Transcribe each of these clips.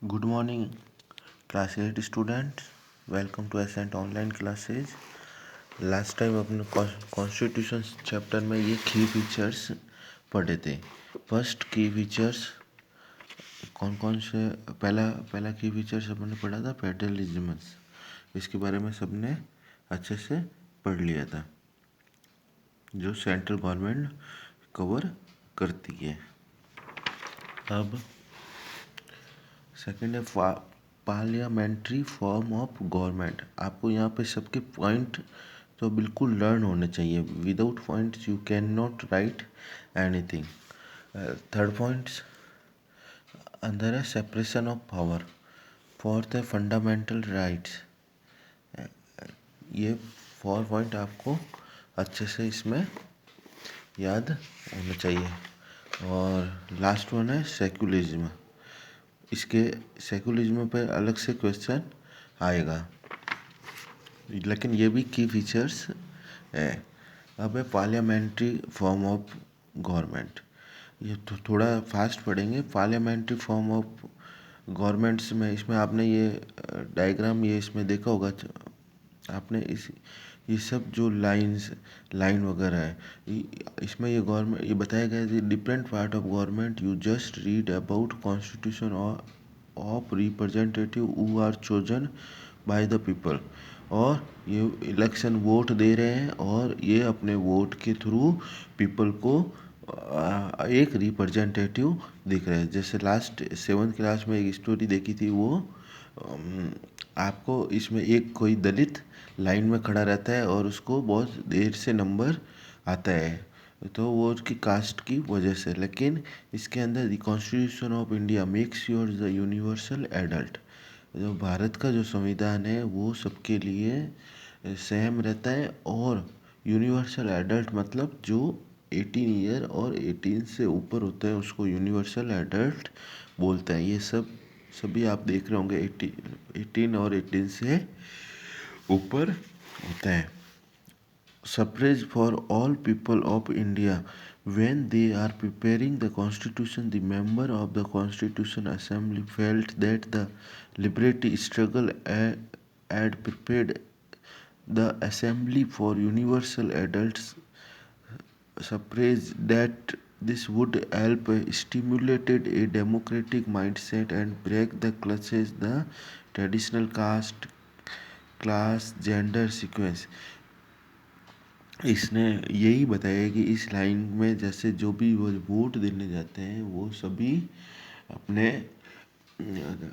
Good morning, class 8 students. Welcome to Ascent online classes. Last time अपने constitution chapter में ये की features पढ़े थे। फर्स्ट की फीचर्स कौन कौन से, पहला पहला की फीचर्स अपने पढ़ा था फेडरलिज्म। इसके बारे में सबने अच्छे से पढ़ लिया था, जो सेंट्रल गवर्नमेंट कवर करती है। अब सेकेंड है पार्लियामेंट्री फॉर्म ऑफ गवर्नमेंट। आपको यहाँ पे सबके पॉइंट तो बिल्कुल लर्न होने चाहिए। Without points you can not right anything. Third points अंदर है सेपरेशन ऑफ पावर। फोर्थ है फंडामेंटल राइट्स। ये 4 पॉइंट आपको अच्छे से इसमें याद होना चाहिए। और लास्ट वन है सेक्युलरिज्म। इसके सेकुलरिज्म पर अलग से क्वेश्चन आएगा, लेकिन ये भी की फीचर्स है। अब है पार्लियामेंट्री फॉर्म ऑफ गवर्नमेंट। ये तो थोड़ा फास्ट पढ़ेंगे। पार्लियामेंट्री फॉर्म ऑफ गवर्नमेंट्स में इसमें आपने ये डायग्राम ये इसमें देखा होगा आपने। ये सब जो लाइन वगैरह है, इसमें ये गवर्नमेंट ये बताया गया है different part of government you just read about constitution of representative who are chosen by the people. और ये इलेक्शन वोट दे रहे हैं और ये अपने वोट के थ्रू पीपल को एक रिप्रेजेंटेटिव दिख रहे हैं। जैसे लास्ट 7th क्लास में एक स्टोरी देखी थी, वो आपको इसमें एक कोई दलित लाइन में खड़ा रहता है और उसको बहुत देर से नंबर आता है, तो वो उसकी कास्ट की वजह से। लेकिन इसके अंदर the constitution of India makes your the universal adult. जो भारत का जो संविधान है वो सबके लिए सेम रहता है। और यूनिवर्सल एडल्ट मतलब जो 18 ईयर और 18 से ऊपर होता है उसको यूनिवर्सल एडल्ट बोलते हैं। ये सभी आप देख रहे होंगे 18 और 18 से ऊपर होता है। Suffrage for all people of India. When they are preparing the constitution, the member of the constitution assembly felt that the liberty struggle had prepared the assembly for universal adult suffrage, that this would help stimulate a democratic mindset and break the clutches the traditional caste class gender sequence। इसने यही बताया कि इस line में जैसे जो भी वो वोट देने जाते हैं वो सभी अपने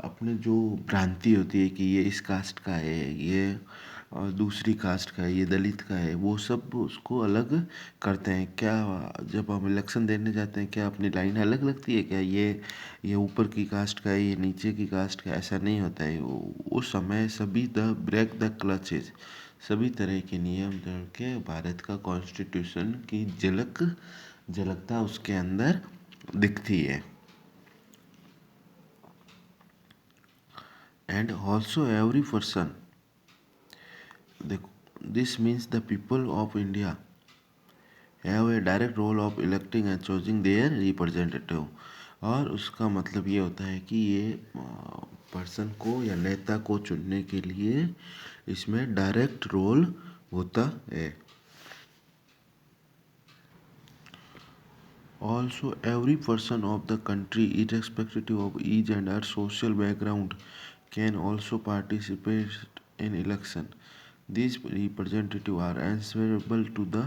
अपने जो भ्रांति होती है कि ये इस कास्ट का है, ये दूसरी कास्ट का है, ये दलित का है, वो सब उसको अलग करते हैं। क्या जब हम इलेक्शन देने जाते हैं क्या अपनी लाइन अलग लगती है क्या? ये ऊपर की कास्ट का है, ये नीचे की कास्ट का? ऐसा नहीं होता है। उस समय सभी द ब्रेक द क्लचेज, सभी तरह के नियम तोड़ के भारत का कॉन्स्टिट्यूशन की झलकता उसके अंदर दिखती है। एंड ऑल्सो एवरी पर्सन, देखो, this means the people of India have a direct role of electing and choosing their representative. और उसका मतलब ये होता है कि ये पर्सन को या नेता को चुनने के लिए इसमें डायरेक्ट रोल होता है। Also, every person of the country, irrespective of age and her social background, can also participate in election. These representatives are answerable to the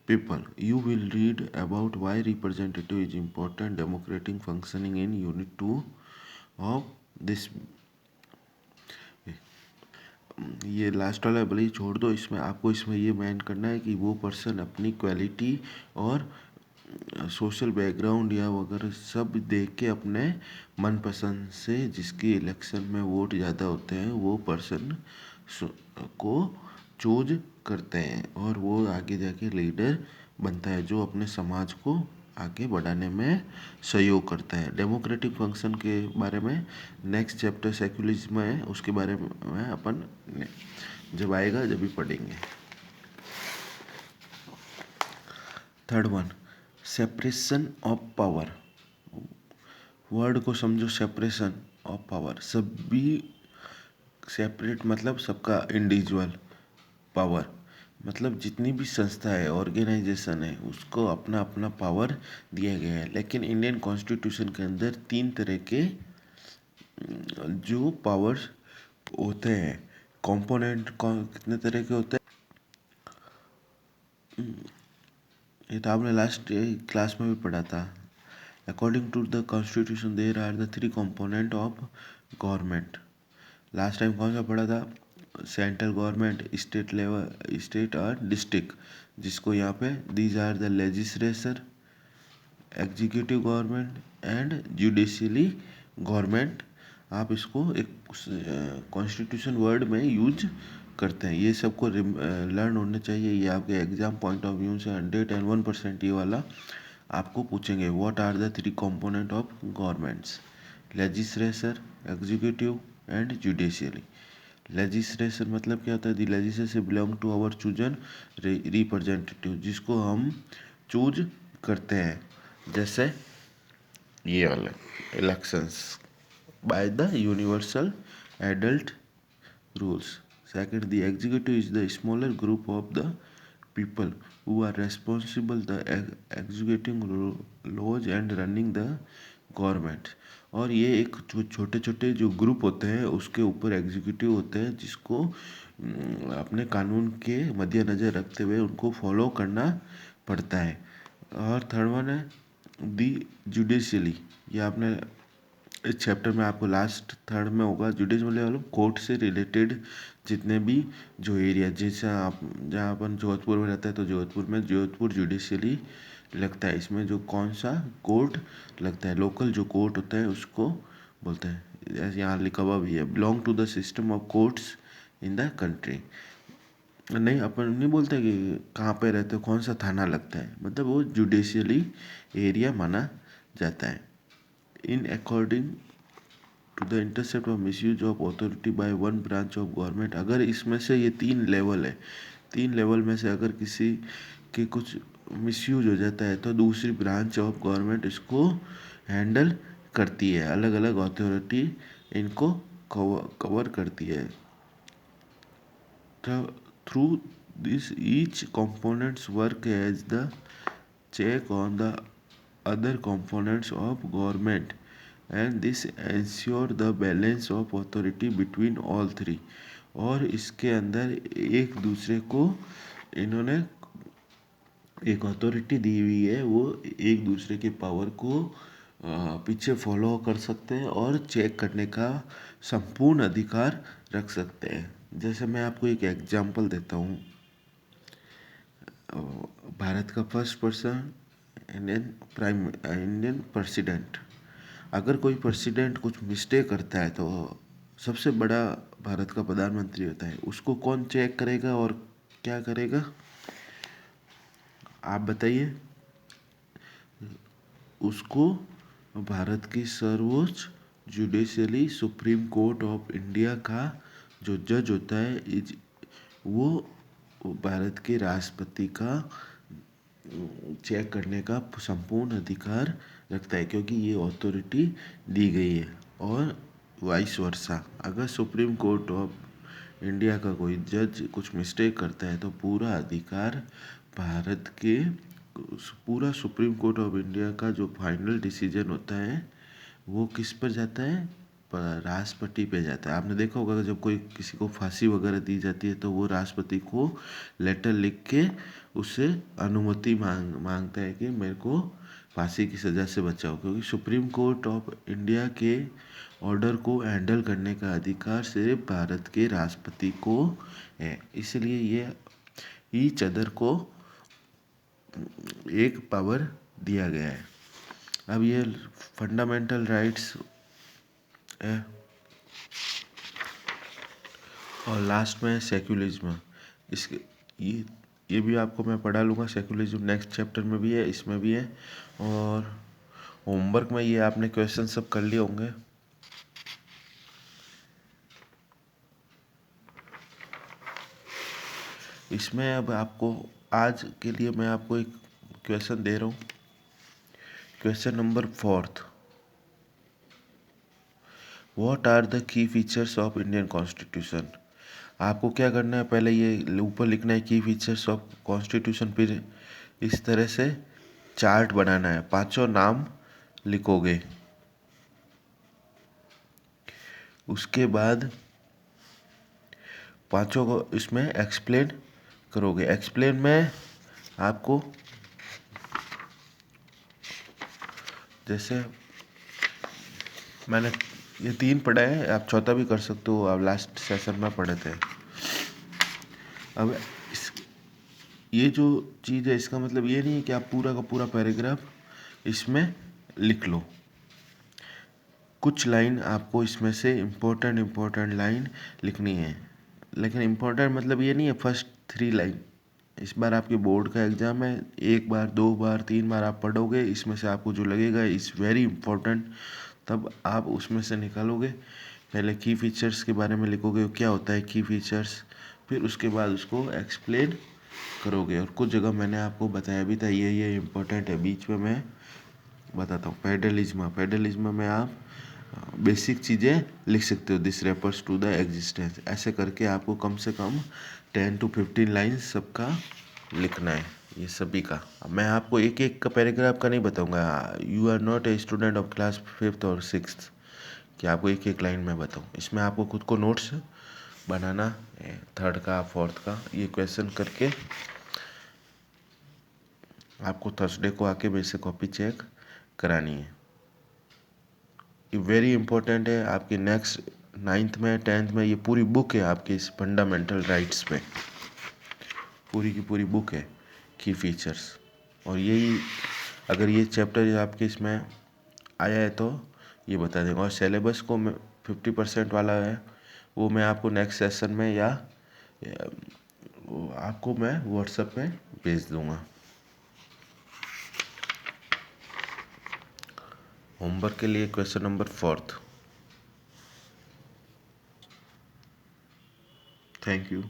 people. You will read about why representative is important democratic functioning in Unit 2 of this। ये last वाला भले ही छोड़ दो, इसमें आपको इसमें ये main करना है कि वो पर्सन अपनी क्वालिटी और सोशल बैकग्राउंड या वगैरह सब देख के अपने मनपसंद से जिसके इलेक्शन में वोट ज़्यादा होते हैं वो पर्सन को चूज करते हैं और वो आगे जाके लीडर बनता है जो अपने समाज को आगे बढ़ाने में सहयोग करता है। डेमोक्रेटिक फंक्शन के बारे में नेक्स्ट चैप्टर सेक्युलरिज्म है, उसके बारे में अपन जब आएगा जब भी पढ़ेंगे। Third one, separation of power. Word को समझो, सेपरेशन ऑफ पावर, सभी सेपरेट मतलब सबका इंडिविजुअल पावर, मतलब जितनी भी संस्था है, ऑर्गेनाइजेशन है, उसको अपना अपना पावर दिया गया है। लेकिन इंडियन कॉन्स्टिट्यूशन के अंदर 3 तरह के जो पावर्स होते हैं, कंपोनेंट कितने तरह के होते हैं, ये तो आपने लास्ट क्लास में भी पढ़ा था। According to the constitution there are the 3 component of government. Last time कौन सा पढ़ा था? Central government, state level, state और डिस्ट्रिक्ट, जिसको यहाँ पे these are the legislature, executive government and judicially government. आप इसको एक कॉन्स्टिट्यूशन वर्ड में यूज करते हैं। ये सबको लर्न होने चाहिए। ये आपके एग्जाम पॉइंट ऑफ व्यू से 101% ये वाला आपको पूछेंगे। What are the 3 component of governments? Legislature, executive and judicially. Legislature मतलब क्या होता है? The legislature belong to our chosen representative, जिसको हम चूज करते हैं, जैसे ये वाला elections by the universal adult rules. Second, the executive is the smaller group of the people who are responsible the executing laws and running the government. और ये एक जो छोटे छोटे जो ग्रुप होते हैं उसके ऊपर एग्जीक्यूटिव होते हैं, जिसको अपने कानून के मद्देनज़र रखते हुए उनको फॉलो करना पड़ता है। और थर्ड वन है दी जुडिशियली। ये आपने इस चैप्टर में आपको लास्ट थर्ड में होगा। जुडिशियली मतलब कोर्ट से रिलेटेड जितने भी जो एरिया, जैसे आप जहाँ अपन जोधपुर में रहता है तो जोधपुर में जोधपुर जुडिशियली लगता है। इसमें जो कौन सा कोर्ट लगता है, लोकल जो कोर्ट होता है उसको बोलते हैं। जैसे यहाँ लिखा हुआ भी है, belong to the system of courts in the country. नहीं, अपन नहीं बोलते कि कहाँ पे रहते हो, कौन सा थाना लगता है, मतलब वो जुडिशियली एरिया माना जाता है। In according to the intercept of misuse of authority by one branch of government. अगर इसमें से ये 3 लेवल है, 3 लेवल में से अगर किसी के कुछ मिसयूज हो जाता है तो दूसरी ब्रांच ऑफ गवर्नमेंट इसको हैंडल करती है। अलग अलग अथॉरिटी इनको कवर करती है। Through this, each components work as the check on the other components of government, and this ensure the balance of authority between all three. और इसके अंदर एक दूसरे को इन्होंने एक अथॉरिटी दी हुई है, वो एक दूसरे के पावर को पीछे फॉलो कर सकते हैं और चेक करने का संपूर्ण अधिकार रख सकते हैं। जैसे मैं आपको एक एग्जांपल देता हूँ। भारत का फर्स्ट पर्सन इंडियन प्रेसिडेंट, अगर कोई प्रेसिडेंट कुछ मिस्टेक करता है तो सबसे बड़ा भारत का प्रधानमंत्री होता है, उसको कौन चेक करेगा और क्या करेगा, आप बताइए। उसको भारत की सर्वोच्च judicially supreme court of India का जो जज होता है वो भारत के राष्ट्रपति का चेक करने का संपूर्ण अधिकार रखता है, क्योंकि ये अथॉरिटी दी गई है। और वाइस वर्सा, अगर सुप्रीम कोर्ट ऑफ इंडिया का कोई जज कुछ मिस्टेक करता है तो पूरा अधिकार भारत के पूरा सुप्रीम कोर्ट ऑफ इंडिया का जो फाइनल डिसीजन होता है वो किस पर जाता है? राष्ट्रपति पे जाता है। आपने देखा होगा जब कोई किसी को फांसी वगैरह दी जाती है तो वो राष्ट्रपति को लेटर लिख के उससे अनुमति मांगता है कि मेरे को फांसी की सज़ा से बचाओ, क्योंकि सुप्रीम कोर्ट ऑफ इंडिया के ऑर्डर को हैंडल करने का अधिकार सिर्फ भारत के राष्ट्रपति को है। इसलिए ये ईच अदर को एक पावर दिया गया है। अब ये फंडामेंटल राइट्स है और लास्ट में सेक्युलरिज्म। इसके ये भी आपको मैं पढ़ा लूँगा। सेक्युलरिज्म नेक्स्ट चैप्टर में भी है, इसमें भी है, और होमवर्क में ये आपने क्वेश्चन सब कर लिए होंगे। इसमें अब आपको आज के लिए मैं आपको एक क्वेश्चन दे रहा हूँ। Question number 4, what are the key features of Indian constitution. आपको क्या करना है, पहले ये ऊपर लिखना है की फीचर्स ऑफ कॉन्स्टिट्यूशन, फिर इस तरह से चार्ट बनाना है, पांचों नाम लिखोगे। उसके बाद पांचों को इसमें एक्सप्लेन करोगे। एक्सप्लेन में आपको जैसे मैंने ये 3 पढ़ा है, आप चौथा भी कर सकते हो, आप लास्ट सेशन में पढ़े थे। अब ये जो चीज़ है इसका मतलब ये नहीं है कि आप पूरा का पूरा पैराग्राफ इसमें लिख लो। कुछ लाइन आपको इसमें से इम्पोर्टेंट लाइन लिखनी है, लेकिन इम्पोर्टेंट मतलब ये नहीं है फर्स्ट 3 लाइन। इस बार आपके बोर्ड का एग्ज़ाम है, 1 बार 2 बार 3 बार आप पढ़ोगे, इसमें से आपको जो लगेगा इज़ वेरी इम्पोर्टेंट, तब आप उसमें से निकालोगे। पहले की फीचर्स के बारे में लिखोगे, क्या होता है की फीचर्स, फिर उसके बाद उसको एक्सप्लेन करोगे। और कुछ जगह मैंने आपको बताया भी था ये इम्पोर्टेंट है, बीच में मैं बताता हूँ। पैडलिज्म में आप बेसिक चीज़ें लिख सकते हो, this refers to the existence, ऐसे करके आपको कम से कम 10 to 15 लाइन्स सबका लिखना है, ये सभी का। अब मैं आपको एक एक का पैराग्राफ का नहीं बताऊंगा, you are not a student of class 5th और 6th कि आपको एक एक लाइन में बताऊँ। इसमें आपको खुद को नोट्स बनाना है, 3rd का 4th का, ये क्वेश्चन करके आपको थर्सडे को आके मेरे से कॉपी चेक करानी है। ये वेरी इंपॉर्टेंट है आपके नेक्स्ट 9th में 10th में। ये पूरी बुक है आपके इस फंडामेंटल राइट्स पे, पूरी की पूरी बुक है की फीचर्स। और यही अगर ये चैप्टर आपके इसमें आया है तो ये बता देंगे। और सिलेबस को मैं 50% वाला है, वो मैं आपको नेक्स्ट सेशन में या आपको मैं व्हाट्सएप पे भेज दूँगा। होमवर्क के लिए question number 4th। Thank you.